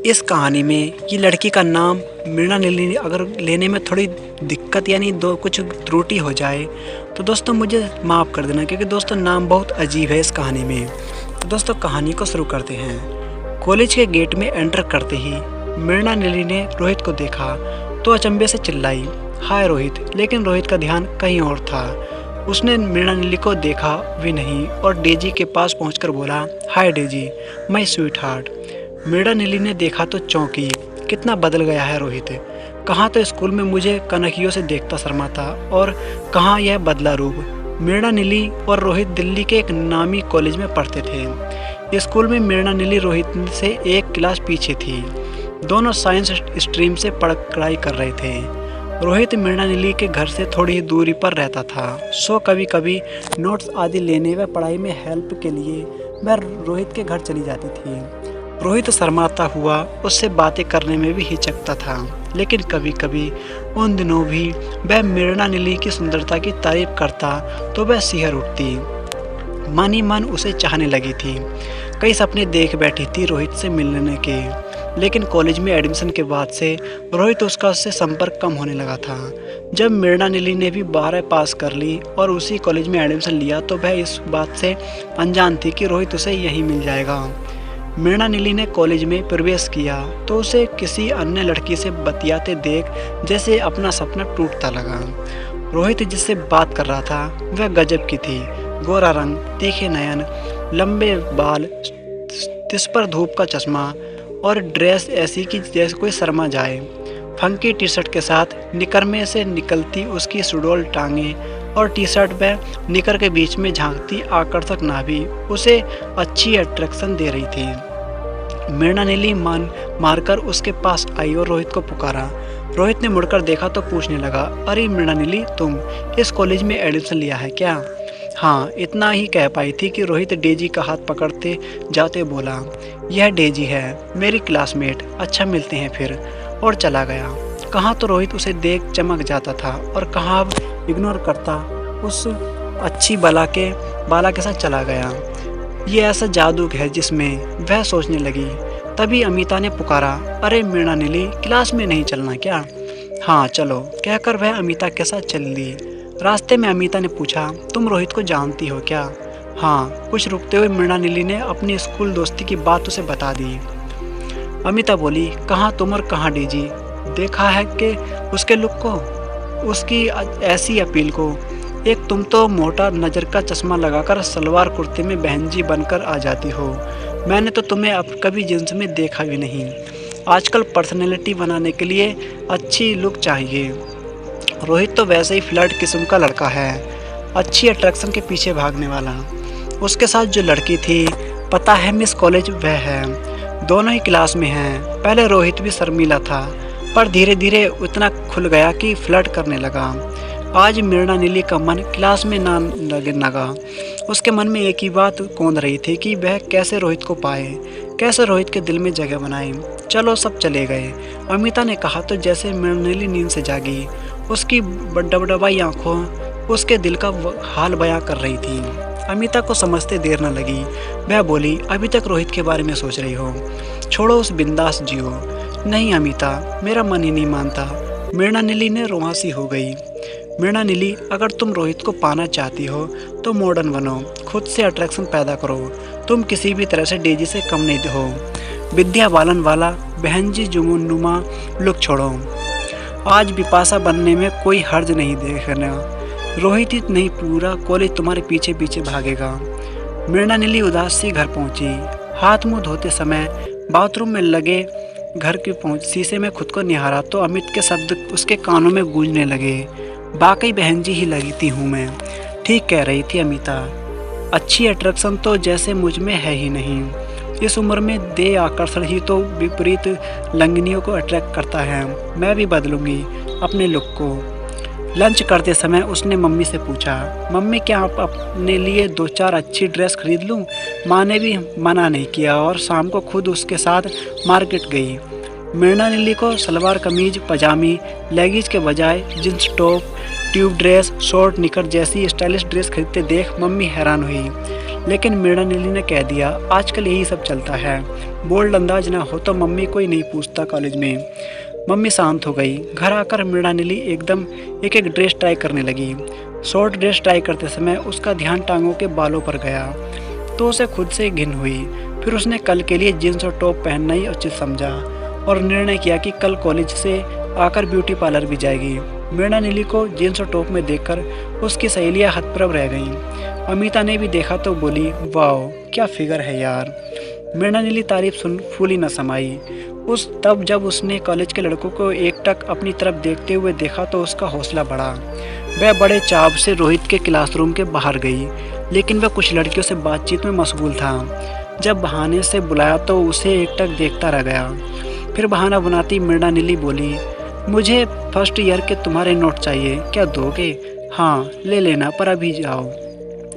इस कहानी में ये लड़की का नाम मृणा नीली अगर लेने में थोड़ी दिक्कत यानी दो कुछ त्रुटि हो जाए तो दोस्तों मुझे माफ़ कर देना, क्योंकि दोस्तों नाम बहुत अजीब है इस कहानी में। तो दोस्तों कहानी को शुरू करते हैं। कॉलेज के गेट में एंटर करते ही मृणा नीली ने रोहित को देखा तो अचंभे से चिल्लाई, हाय रोहित। लेकिन रोहित का ध्यान कहीं और था। उसने मृणा नीली को देखा भी नहीं और डेजी के पास पहुंचकर बोला, हाय डेजी, माय स्वीट हार्ट। मृणा नीली ने देखा तो चौंकी, कितना बदल गया है रोहित। कहाँ तो स्कूल में मुझे कनखियों से देखता शर्माता और कहाँ यह बदला रूप। मृणा नीली और रोहित दिल्ली के एक नामी कॉलेज में पढ़ते थे। स्कूल में मृणा नीली रोहित से एक क्लास पीछे थी। दोनों साइंस स्ट्रीम से पढ़ाई कर रहे थे। रोहित मृणा नीली के घर से थोड़ी ही दूरी पर रहता था, सो कभी कभी नोट्स आदि लेने व पढ़ाई में हेल्प के लिए वह रोहित के घर चली जाती थी। रोहित शर्माता हुआ उससे बातें करने में भी हिचकता था, लेकिन कभी कभी उन दिनों भी वह मृणा नीली की सुंदरता की तारीफ करता तो वह सिहर उठती। मन ही मन उसे चाहने लगी थी। कई सपने देख बैठी थी रोहित से मिलने के, लेकिन कॉलेज में एडमिशन के बाद से रोहित उससे संपर्क कम होने लगा था। जब मृणा नीली ने भी 12 पास कर ली और उसी कॉलेज में एडमिशन लिया तो वह इस बात से अनजान थी कि रोहित उसे यहीं मिल जाएगा। मृणा नीली ने कॉलेज में प्रवेश किया तो उसे किसी अन्य लड़की से बतियाते देख जैसे अपना सपना टूटता लगा। रोहित जिससे बात कर रहा था वह गजब की थी। गोरा रंग, तीखे नयन, लंबे बाल, तिस पर धूप का चश्मा और ड्रेस ऐसी कि जैसे कोई शर्मा जाए। फंकी टी शर्ट के साथ निकर में से निकलती उसकी सुडौल टांगें और टी शर्ट व निकर के बीच में झांकती आकर्षक नाभि उसे अच्छी अट्रैक्शन दे रही थी। मृणा नीली मन मारकर उसके पास आई और रोहित को पुकारा। रोहित ने मुड़कर देखा तो पूछने लगा, अरे मृणा नीली, तुम इस कॉलेज में एडमिशन लिया है क्या? हाँ, इतना ही कह पाई थी कि रोहित डेजी का हाथ पकड़ते जाते बोला, यह डेजी है, मेरी क्लासमेट, अच्छा मिलते हैं फिर, और चला गया। कहाँ तो रोहित उसे देख चमक जाता था और कहाँ अब इग्नोर करता उस अच्छी बाला के साथ चला गया। ये ऐसा जादू है जिसमें वह सोचने लगी। तभी अमिता ने पुकारा, अरे मृणा नीली, क्लास में नहीं चलना क्या? हाँ चलो, कहकर वह अमिता के साथ चल दी। रास्ते में अमिता ने पूछा, तुम रोहित को जानती हो क्या? हाँ, कुछ रुकते हुए मृणा नीली ने अपनी स्कूल दोस्ती की बात उसे बता दी। अमिता बोली, कहाँ तुम और कहाँ डेजी? देखा है कि उसके लुक को, उसकी ऐसी अपील को। एक तुम तो मोटा नज़र का चश्मा लगाकर सलवार कुर्ते में बहन जी बनकर आ जाती हो। मैंने तो तुम्हें अब कभी जींस में देखा भी नहीं। आजकल पर्सनैलिटी बनाने के लिए अच्छी लुक चाहिए। रोहित तो वैसे ही फ्लर्ट किस्म का लड़का है, अच्छी अट्रैक्शन के पीछे भागने वाला। उसके साथ जो लड़की थी, पता है मिस कॉलेज वह है। दोनों ही क्लास में हैं। पहले रोहित भी शर्मीला था, पर धीरे धीरे उतना खुल गया कि फ्लर्ट करने लगा। आज मृणा नीली का मन क्लास में ना लगा। उसके मन में एक ही बात कौंध रही थी कि वह कैसे रोहित को पाए, कैसे रोहित के दिल में जगह बनाए। चलो सब चले गए, अमिता ने कहा तो जैसे मृणा नीली नींद से जागी। उसकी डबडबाई आंखों उसके दिल का हाल बयां कर रही थी। अमिता को समझते देर न लगी। वह बोली, अभी तक रोहित के बारे में सोच रही हो? छोड़ो, उस बिंदास जियो। नहीं अमिता, मेरा मन ही नहीं मानता। मृणा नीली ने रुआंसी हो गई। मृणा नीली, अगर तुम रोहित को पाना चाहती हो तो मॉडर्न बनो, खुद से अट्रैक्शन पैदा करो। तुम किसी भी तरह से डेजी से कम नहीं हो। विद्या बालन वाला बहन जी जुनूनुमा लुक छोड़ो। आज बिपाशा बनने में कोई हर्ज नहीं देखना। रोहित ही नहीं, पूरा कॉलेज तुम्हारे पीछे पीछे भागेगा। मृणा नीली उदास सी घर पहुंची। हाथ मुंह धोते समय बाथरूम में लगे घर की शीशे में खुद को निहारा तो अमित के शब्द उसके कानों में गूंजने लगे, वाकई बहन जी ही लगती हूँ मैं। ठीक कह रही थी अमिता, अच्छी अट्रैक्शन तो जैसे मुझ में है ही नहीं। इस उम्र में दे आकर्षण ही तो विपरीत लंगनियों को अट्रैक्ट करता है। मैं भी बदलूंगी अपने लुक को। लंच करते समय उसने मम्मी से पूछा, मम्मी क्या आप अपने लिए 2-4 अच्छी ड्रेस खरीद लूं? माँ ने भी मना नहीं किया और शाम को खुद उसके साथ मार्केट गई। मृणा नीली को सलवार कमीज, पजामी, लेगिज के बजाय jeans top, tube dress, short निकर जैसी स्टाइलिश ड्रेस खरीदते देख मम्मी हैरान हुई। लेकिन मृणालिनी ने कह दिया, आजकल यही सब चलता है, बोल्ड अंदाज ना हो तो मम्मी कोई नहीं पूछता कॉलेज में। मम्मी शांत हो गई। घर आकर मृणालिनी एकदम एक एक ड्रेस ट्राई करने लगी। शॉर्ट ड्रेस ट्राई करते समय उसका ध्यान टांगों के बालों पर गया तो उसे खुद से घिन हुई। फिर उसने कल के लिए जीन्स और टॉप पहनना ही उचित समझा और निर्णय किया कि कल कॉलेज से आकर ब्यूटी पार्लर भी जाएगी। मृणालिनी को जीन्स और टॉप में देखकर उसकी सहेलियां हतप्रभ रह गईं। अमिता ने भी देखा तो बोली, वाह क्या फिगर है यार। मृणालिनी तारीफ सुन फूली न समाई। तब जब उसने कॉलेज के लड़कों को एकटक अपनी तरफ देखते हुए देखा तो उसका हौसला बढ़ा। वह बड़े चाव से रोहित के क्लासरूम के बाहर गई, लेकिन वह कुछ लड़कियों से बातचीत में मशगूल था। जब बहाने से बुलाया तो उसे एकटक देखता रह गया। फिर बहाना बनाती मृणालिनी बोली, मुझे फर्स्ट ईयर के तुम्हारे नोट चाहिए, क्या दोगे? हाँ ले लेना, पर अभी जाओ।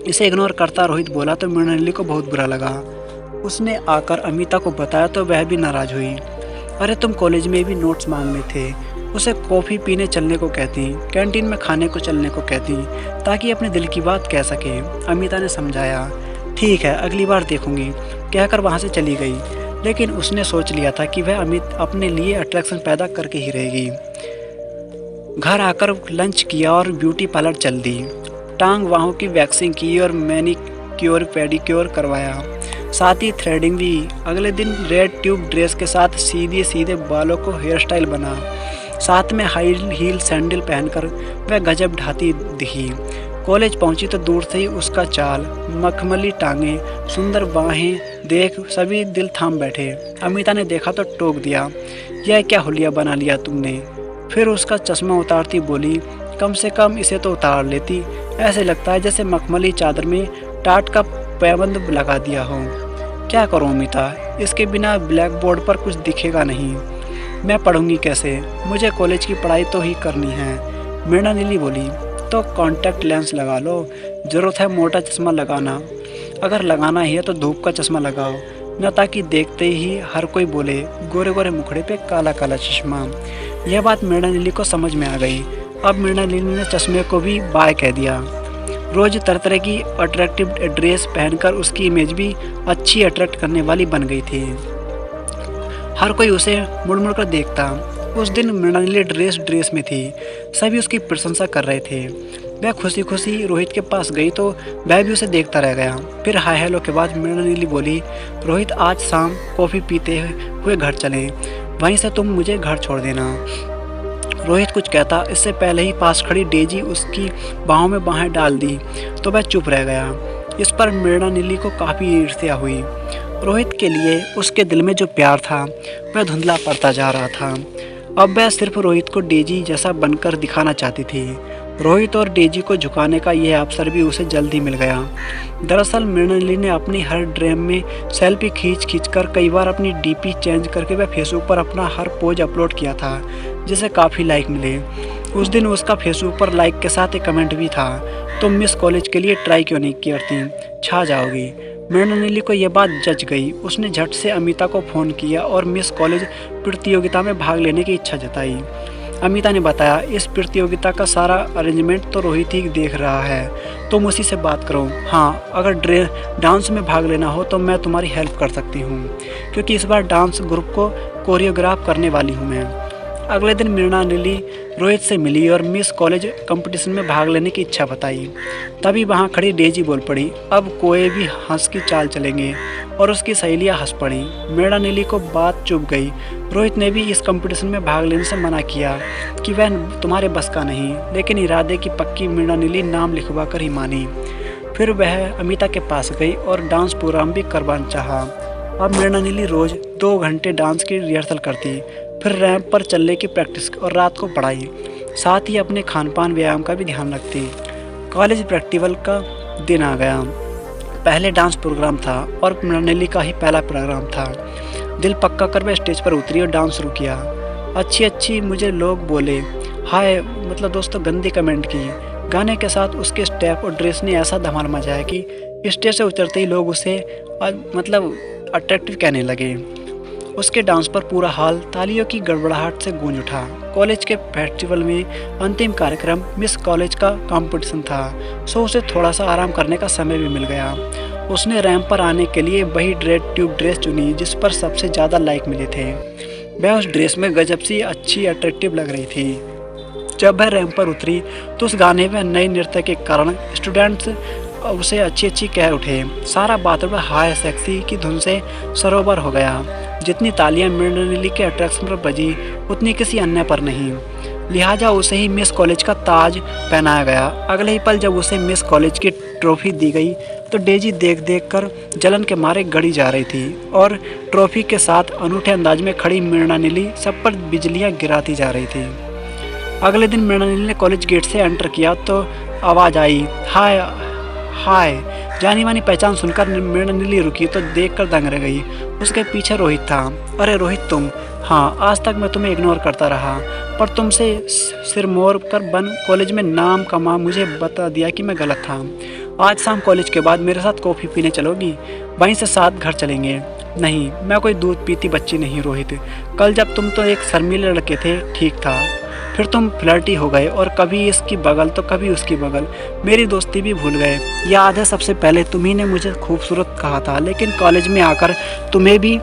इसे इग्नोर करता रोहित बोला तो मृणालिनी को बहुत बुरा लगा। उसने आकर अमिता को बताया तो वह भी नाराज हुई। अरे तुम कॉलेज में भी नोट्स मांगने थे, उसे कॉफ़ी पीने चलने को कहती, कैंटीन में खाने को चलने को कहती, ताकि अपने दिल की बात कह सके। अमिता ने समझाया, ठीक है अगली बार देखूंगी, कहकर वहाँ से चली गई। लेकिन उसने सोच लिया था कि वह अमित अपने लिए अट्रैक्शन पैदा करके ही रहेगी। घर आकर लंच किया और ब्यूटी पार्लर चल दी। टांग बाहों की वैक्सिंग की और मैनिक्योर पेडिक्योर करवाया, साथ ही थ्रेडिंग भी। अगले दिन रेड ट्यूब ड्रेस के साथ सीधे सीधे बालों को हेयर स्टाइल बना, साथ में हाई हील सैंडल पहनकर वह गजब ढाती दिखी। कॉलेज पहुंची तो दूर से ही उसका चाल, मखमली टांगे, सुंदर बाहें देख सभी दिल थाम बैठे। अमिता ने देखा तो टोक दिया, यह क्या हुलिया बना लिया तुमने। फिर उसका चश्मा उतारती बोली, कम से कम इसे तो उतार लेती, ऐसे लगता है जैसे मखमली चादर में टाट का पैबंद लगा दिया हो। क्या करूं अमिता, इसके बिना ब्लैक बोर्ड पर कुछ दिखेगा नहीं, मैं पढ़ूंगी कैसे, मुझे कॉलेज की पढ़ाई तो ही करनी है। मृणालिनी बोली, तो कॉन्टैक्ट लेंस लगा लो, ज़रूरत है मोटा चश्मा लगाना, अगर लगाना ही है तो धूप का चश्मा लगाओ न, ताकि देखते ही हर कोई बोले गोरे गोरे मुखड़े पे काला काला चश्मा। यह बात मृणालिनी को समझ में आ गई। अब मृणालिनी ने चश्मे को भी बाय कह दिया। रोज तरह तरह की अट्रैक्टिव ड्रेस पहनकर उसकी इमेज भी अच्छी अट्रैक्ट करने वाली बन गई थी। हर कोई उसे मुड़ मुड़ कर देखता। उस दिन मृणालिनी ड्रेस में थी, सभी उसकी प्रशंसा कर रहे थे। वह खुशी खुशी रोहित के पास गई तो वह भी उसे देखता रह गया। फिर हाय हेलो के बाद मृणालिनी बोली, रोहित आज शाम कॉफ़ी पीते हुए घर चलें, वहीं से तुम मुझे घर छोड़ देना। रोहित कुछ कहता, इससे पहले ही पास खड़ी डेजी उसकी बाहों में बाहें डाल दी तो वह चुप रह गया। इस पर मृणालिनी को काफ़ी ईर्ष्या हुई। रोहित के लिए उसके दिल में जो प्यार था वह धुंधला पड़ता जा रहा था। अब वह सिर्फ रोहित को डेजी जैसा बनकर दिखाना चाहती थी। रोहित और डेजी को झुकाने का यह अवसर भी उसे जल्दी मिल गया। दरअसल मृणालिनी ने अपनी हर ड्रेम में सेल्फी खींच कर कई बार अपनी डीपी चेंज करके वह फेसबुक पर अपना हर पोज अपलोड किया था, जिसे काफ़ी लाइक मिले। उस दिन उसका फेसबुक पर लाइक के साथ एक कमेंट भी था, तुम मिस कॉलेज के लिए ट्राई क्यों नहीं करती, छा जाओगी। मृणालिनी को यह बात जच गई। उसने झट से अमिता को फ़ोन किया और मिस कॉलेज प्रतियोगिता में भाग लेने की इच्छा जताई। अमिता ने बताया, इस प्रतियोगिता का सारा अरेंजमेंट तो रोहित ही देख रहा है, तुम उसी से बात करो। हाँ, अगर डांस में भाग लेना हो तो मैं तुम्हारी हेल्प कर सकती हूँ, क्योंकि इस बार डांस ग्रुप को कोरियोग्राफ करने वाली हूँ मैं। अगले दिन मृणालिनी रोहित से मिली और मिस कॉलेज कंपटीशन में भाग लेने की इच्छा बताई। तभी वहाँ खड़ी डेजी बोल पड़ी, अब कोई भी हंस की चाल चलेंगे, और उसकी सहेलियाँ हंस पड़ी। मृणालिनी को बात चुभ गई। रोहित ने भी इस कंपटीशन में भाग लेने से मना किया कि वह तुम्हारे बस का नहीं, लेकिन इरादे की पक्की मृणालिनी नाम लिखवा कर ही मानी। फिर वह अमिता के पास गई और डांस प्रोग्राम भी करवाना चाहा। अब मृणालिनी रोज़ 2 घंटे डांस की रिहर्सल करती, फिर रैंप पर चलने की प्रैक्टिस और रात को पढ़ाई, साथ ही अपने खान पान व्यायाम का भी ध्यान रखती। कॉलेज प्रैक्टिकल का दिन आ गया। पहले डांस प्रोग्राम था और मृणालिनी का ही पहला प्रोग्राम था। दिल पक्का कर वह स्टेज पर उतरी और डांस शुरू किया। अच्छी मुझे लोग बोले, हाय मतलब दोस्तों गंदी कमेंट की। गाने के साथ उसके स्टेप और ड्रेस ने ऐसा धमाल मचाया कि स्टेज से उतरते ही लोग उसे मतलब अट्रैक्टिव कहने लगे। उसके डांस पर पूरा हॉल तालियों की गड़बड़ाहट से गूंज उठा। कॉलेज के फेस्टिवल में अंतिम कार्यक्रम मिस कॉलेज का कंपटीशन था, सो उसे थोड़ा सा आराम करने का समय भी मिल गया। उसने रैंप पर आने के लिए वही रेड ट्यूब ड्रेस चुनी जिस पर सबसे ज़्यादा लाइक मिले थे। वह उस ड्रेस में गजब सी अच्छी अट्रैक्टिव लग रही थी। जब वह रैंप पर उतरी तो उस गाने में नए नृत्य के कारण स्टूडेंट्स उसे अच्छी अच्छी कह उठे। सारा बाथरूम हाय सेक्सी की धुन से सरोवर हो गया। जितनी तालियां मृणा नीली के अट्रैक्शन पर बजी उतनी किसी अन्य पर नहीं, लिहाजा उसे ही मिस कॉलेज का ताज पहनाया गया। अगले ही पल जब उसे मिस कॉलेज की ट्रॉफी दी गई तो डेजी देख देख कर जलन के मारे गड़ी जा रही थी और ट्रॉफी के साथ अनूठे अंदाज में खड़ी मृणा नीली सब पर बिजलियां गिराती जा रही थी। अगले दिन मृणा नीली ने कॉलेज गेट से एंटर किया तो आवाज़ आई, हाय हाय। जानी मानी पहचान सुनकर मृणा नीली रुकी तो देखकर दंग रह गई। उसके पीछे रोहित था। अरे रोहित तुम? हाँ, आज तक मैं तुम्हें इग्नोर करता रहा, पर तुमसे सिरमौर कर बन कॉलेज में नाम कमा मुझे बता दिया कि मैं गलत था। आज शाम कॉलेज के बाद मेरे साथ कॉफ़ी पीने चलोगी? वहीं से साथ घर चलेंगे। नहीं, मैं कोई दूध पीती बच्ची नहीं रोहित। कल जब तुम तो एक शर्मीले लड़के थे ठीक था, फिर तुम फ्लर्टी हो गए और कभी इसकी बगल तो कभी उसकी बगल। मेरी दोस्ती भी भूल गए। याद है सबसे पहले तुम्ही ने मुझे खूबसूरत कहा था, लेकिन कॉलेज में आकर तुम्हें भी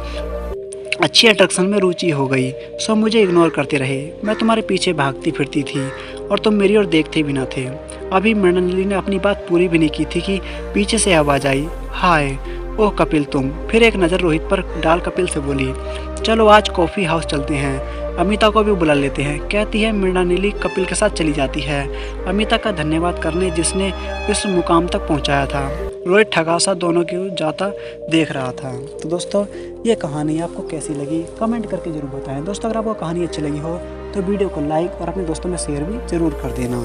अच्छी अट्रैक्शन में रुचि हो गई, सो मुझे इग्नोर करते रहे। मैं तुम्हारे पीछे भागती फिरती थी और तुम मेरी ओर देखते भी ना थे। अभी मृणा नीली ने अपनी बात पूरी भी नहीं की थी कि पीछे से आवाज़ आई, हाय ओह कपिल तुम। फिर एक नज़र रोहित पर डाल कपिल से बोली, चलो आज कॉफ़ी हाउस चलते हैं, अमिता को भी बुला लेते हैं। कहती है मृणा नीली कपिल के साथ चली जाती है, अमिता का धन्यवाद करने जिसने इस मुकाम तक पहुंचाया था। रोहित ठगासा दोनों की जाता देख रहा था। तो दोस्तों ये कहानी आपको कैसी लगी कमेंट करके ज़रूर बताएं। दोस्तों अगर आपको कहानी अच्छी लगी हो तो वीडियो को लाइक और अपने दोस्तों में शेयर भी ज़रूर कर देना।